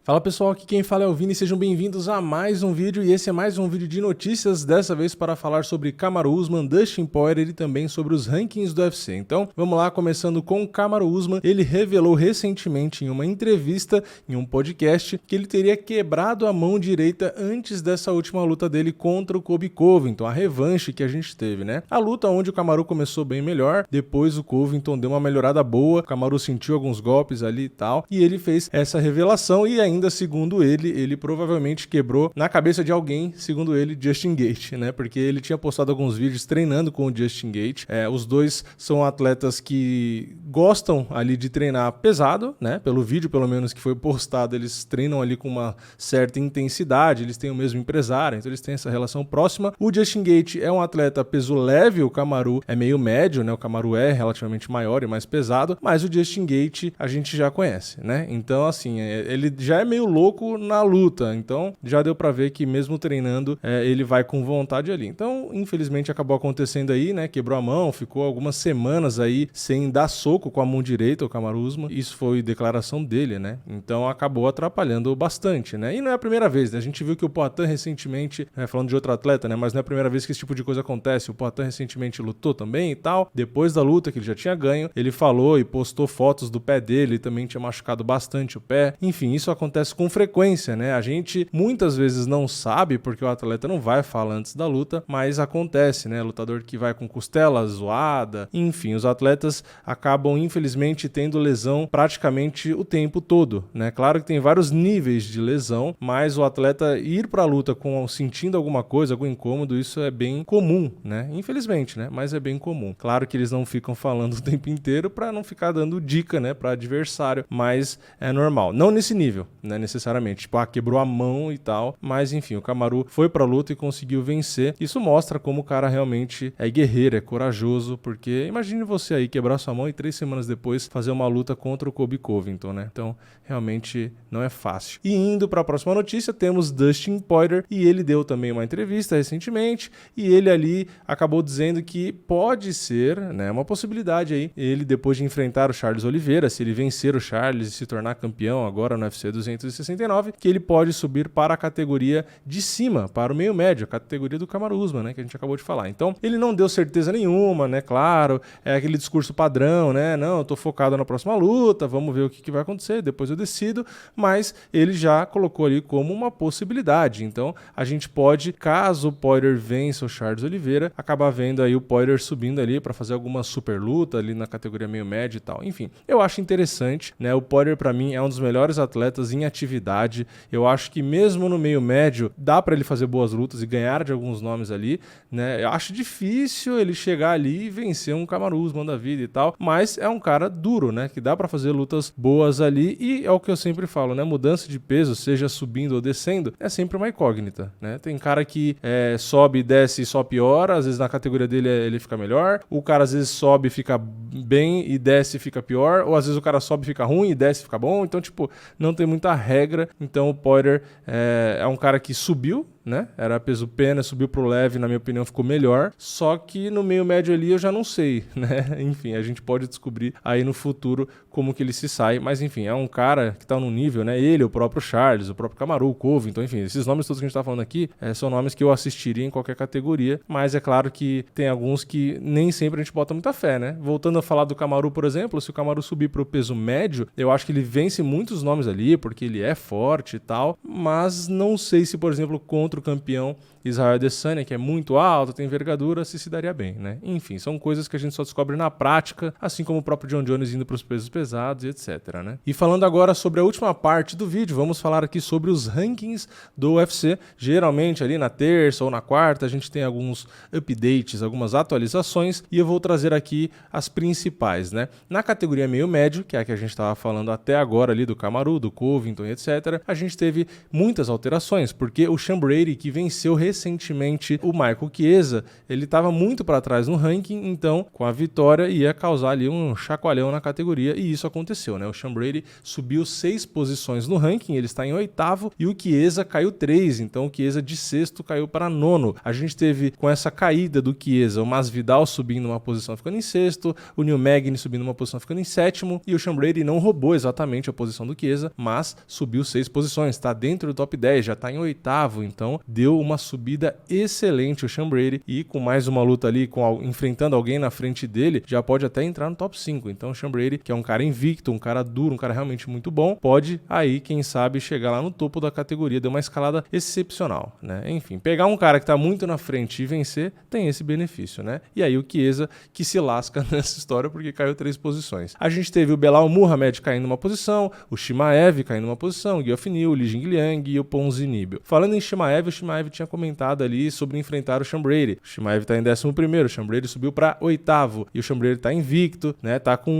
Fala pessoal, aqui quem fala é o Vini, sejam bem-vindos a mais um vídeo e esse é mais um vídeo de notícias, dessa vez para falar sobre Kamaru Usman, Dustin Poirier e também sobre os rankings do UFC. Então vamos lá, começando com o Kamaru Usman. Ele revelou recentemente em uma entrevista, em um podcast, que ele teria quebrado a mão direita antes dessa última luta dele contra o Colby Covington, a revanche que a gente teve, né? A luta onde o Kamaru começou bem melhor, depois o Covington deu uma melhorada boa, o Kamaru sentiu alguns golpes ali e tal, e ele fez essa revelação e ainda segundo ele provavelmente quebrou na cabeça de alguém, segundo ele, Justin Gaethje, né? Porque ele tinha postado alguns vídeos treinando com o Justin Gaethje. Os dois são atletas que gostam ali de treinar pesado, né? Pelo vídeo, pelo menos, que foi postado, eles treinam ali com uma certa intensidade, eles têm o mesmo empresário, então eles têm essa relação próxima. O Justin Gaethje é um atleta peso leve, o Kamaru é meio médio, né? O Kamaru é relativamente maior e mais pesado, mas o Justin Gaethje a gente já conhece, né? Então, assim, ele já é meio louco na luta, então já deu pra ver que mesmo treinando, ele vai com vontade ali. Então, infelizmente, acabou acontecendo aí, né? Quebrou a mão, ficou algumas semanas aí sem dar soco com a mão direita, o Kamaru Usman. Isso foi declaração dele, né? Então, acabou atrapalhando bastante, né? E não é a primeira vez, né? A gente viu que o Poatan recentemente, falando de outro atleta, né? Mas não é a primeira vez que esse tipo de coisa acontece. O Poatan recentemente lutou também e tal. Depois da luta que ele já tinha ganho, ele falou e postou fotos do pé dele, ele também tinha machucado bastante o pé. Enfim, isso acontece com frequência, né? A gente muitas vezes não sabe porque o atleta não vai falar antes da luta, mas acontece, né? Lutador que vai com costela zoada, enfim, os atletas acabam infelizmente tendo lesão praticamente o tempo todo, né? Claro que tem vários níveis de lesão, mas o atleta ir para a luta sentindo alguma coisa, algum incômodo, isso é bem comum, né? Infelizmente, né? Mas é bem comum. Claro que eles não ficam falando o tempo inteiro para não ficar dando dica, né, para adversário, mas é normal. Não nesse nível, né, necessariamente, tipo, quebrou a mão e tal, mas enfim, o Kamaru foi pra luta e conseguiu vencer. Isso mostra como o cara realmente é guerreiro, é corajoso, porque imagine você aí quebrar sua mão e 3 semanas depois fazer uma luta contra o Colby Covington, né? Então, realmente não é fácil. E indo para a próxima notícia, temos Dustin Poirier, e ele deu também uma entrevista recentemente, e ele ali acabou dizendo que pode ser, né, uma possibilidade aí, ele depois de enfrentar o Charles Oliveira, se ele vencer o Charles e se tornar campeão agora no UFC 269, que ele pode subir para a categoria de cima, para o meio médio, a categoria do Kamaru Usman, né, que a gente acabou de falar. Então, ele não deu certeza nenhuma, né, claro, é aquele discurso padrão, né, não, eu tô focado na próxima luta, vamos ver o que vai acontecer, depois eu decido, mas ele já colocou ali como uma possibilidade. Então, a gente pode, caso o Poirier vença o Charles Oliveira, acabar vendo aí o Poirier subindo ali para fazer alguma super luta ali na categoria meio médio e tal. Enfim, eu acho interessante, né, o Poirier para mim é um dos melhores atletas em atividade. Eu acho que mesmo no meio médio dá para ele fazer boas lutas e ganhar de alguns nomes ali, né? Eu acho difícil ele chegar ali e vencer um Kamaru Usman da vida e tal, mas é um cara duro, né? Que dá para fazer lutas boas ali e é o que eu sempre falo, né? Mudança de peso, seja subindo ou descendo, é sempre uma incógnita, né? Tem cara que sobe e desce e só piora, às vezes na categoria dele ele fica melhor, o cara às vezes sobe e fica bem e desce e fica pior, ou às vezes o cara sobe e fica ruim e desce e fica bom, então tipo, não tem muita regra. Então o Poirier é um cara que subiu, né? Era peso pena, subiu pro leve, na minha opinião ficou melhor, só que no meio médio ali eu já não sei, né? Enfim, a gente pode descobrir aí no futuro como que ele se sai, mas enfim, é um cara que tá num nível, né? Ele, o próprio Charles, o próprio Kamaru, o Covington, enfim, esses nomes todos que a gente tá falando aqui são nomes que eu assistiria em qualquer categoria, mas é claro que tem alguns que nem sempre a gente bota muita fé, né? Voltando a falar do Kamaru, por exemplo, se o Kamaru subir pro peso médio, eu acho que ele vence muitos nomes ali, porque ele é forte e tal, mas não sei se, por exemplo, contra o campeão Israel Adesanya, que é muito alto, tem envergadura, se daria bem, né? Enfim, são coisas que a gente só descobre na prática, assim como o próprio John Jones indo para os pesos pesados e etc, né? E falando agora sobre a última parte do vídeo, vamos falar aqui sobre os rankings do UFC. Geralmente ali na terça ou na quarta a gente tem alguns updates, algumas atualizações, e eu vou trazer aqui as principais, né? Na categoria meio médio, que é a que a gente estava falando até agora ali do Kamaru, do Covington e etc, a gente teve muitas alterações, porque o Sean Brady Brady, que venceu recentemente o Michael Chiesa, ele estava muito para trás no ranking, então com a vitória ia causar ali um chacoalhão na categoria, e isso aconteceu, né? O Sean Brady subiu 6 posições no ranking, ele está em 8º, e o Chiesa caiu 3, então o Chiesa de 6º caiu para 9º. A gente teve com essa caída do Chiesa o Masvidal subindo uma posição ficando em 6º, o Neil Magny subindo uma posição ficando em 7º, e o Sean Brady não roubou exatamente a posição do Chiesa, mas subiu 6 posições, está dentro do top 10, já está em 8º, então deu uma subida excelente o Sean Brady, e com mais uma luta ali, enfrentando alguém na frente dele, já pode até entrar no top 5. Então o Sean Brady, que é um cara invicto, um cara duro, um cara realmente muito bom, pode aí, quem sabe, chegar lá no topo da categoria, deu uma escalada excepcional, né? Enfim, pegar um cara que tá muito na frente e vencer, tem esse benefício, né? E aí o Chiesa que se lasca nessa história porque caiu 3 posições. A gente teve o Belal Muhammad caindo uma posição, o Chimaev caindo uma posição, o Geoff Neal, o Li Jingliang e o Ponzinibbio. Falando em Chimaev, o Chimaev tinha comentado ali sobre enfrentar o Sean Brady. O Chimaev tá em 11º, o Sean Brady subiu para 8º, e o Sean Brady tá invicto, né? Tá com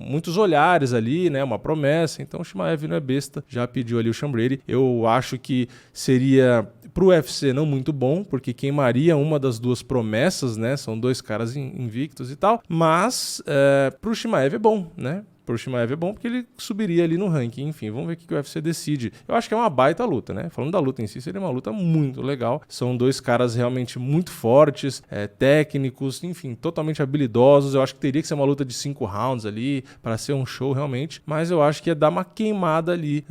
muitos olhares ali, né? Uma promessa, então o Chimaev não é besta, já pediu ali o Sean Brady. Eu acho que seria pro UFC não muito bom, porque queimaria uma das duas promessas, né? São dois caras invictos e tal, mas pro Chimaev é bom, né? Pro Chimaev é bom porque ele subiria ali no ranking. Enfim, vamos ver o que o UFC decide. Eu acho que é uma baita luta, né? Falando da luta em si, seria uma luta muito legal. São dois caras realmente muito fortes, técnicos, enfim, totalmente habilidosos. Eu acho que teria que ser uma luta de 5 rounds ali para ser um show realmente, mas eu acho que ia dar uma queimada ali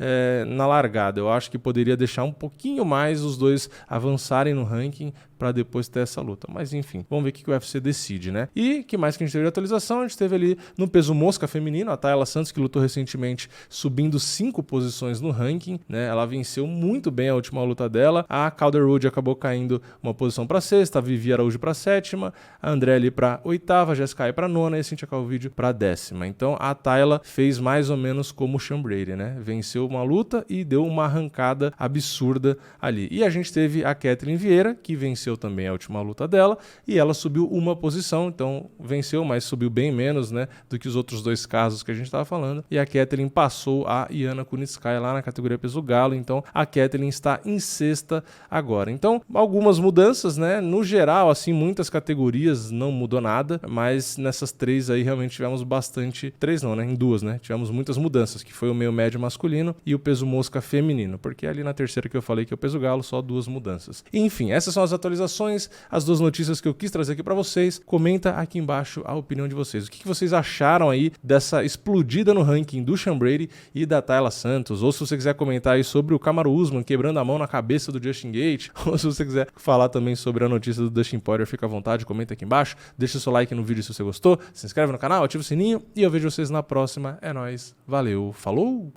na largada. Eu acho que poderia deixar um pouquinho mais os dois avançarem no ranking para depois ter essa luta. Mas enfim, vamos ver o que o UFC decide, né? E que mais que a gente teve de atualização? A gente teve ali no peso mosca feminino, a Taila Santos, que lutou recentemente, subindo 5 posições no ranking, né? Ela venceu muito bem a última luta dela. A Calderwood acabou caindo uma posição para 6ª, a Vivi Araújo para 7ª, a Andrelli para 8ª, a Jessica Eye para 9ª e a Cynthia Calvillo para 10ª. Então a Taila fez mais ou menos como o Sean Brady, né? Venceu uma luta e deu uma arrancada absurda ali. E a gente teve a Ketlen Vieira, que venceu também a última luta dela, e ela subiu uma posição, então venceu, mas subiu bem menos, né, do que os outros dois casos que a gente estava falando, e a Ketlen passou a Yana Kunitskaya lá na categoria peso galo, então a Ketlen está em 6ª agora. Então, algumas mudanças, né, no geral, assim, muitas categorias não mudou nada, mas nessas 3 aí realmente tivemos bastante, 3 não, né, em 2, né, tivemos muitas mudanças, que foi o meio médio masculino e o peso mosca feminino, porque ali na terceira que eu falei que é o peso galo, só 2 mudanças. Enfim, essas são as atualizações, as 2 notícias que eu quis trazer aqui para vocês. Comenta aqui embaixo a opinião de vocês. O que vocês acharam aí dessa explodida no ranking do Sean Brady e da Taila Santos? Ou se você quiser comentar aí sobre o Kamaru Usman quebrando a mão na cabeça do Justin Gaethje, ou se você quiser falar também sobre a notícia do Dustin Poirier, fica à vontade, comenta aqui embaixo, deixa o seu like no vídeo se você gostou, se inscreve no canal, ativa o sininho e eu vejo vocês na próxima. É nóis, valeu, falou!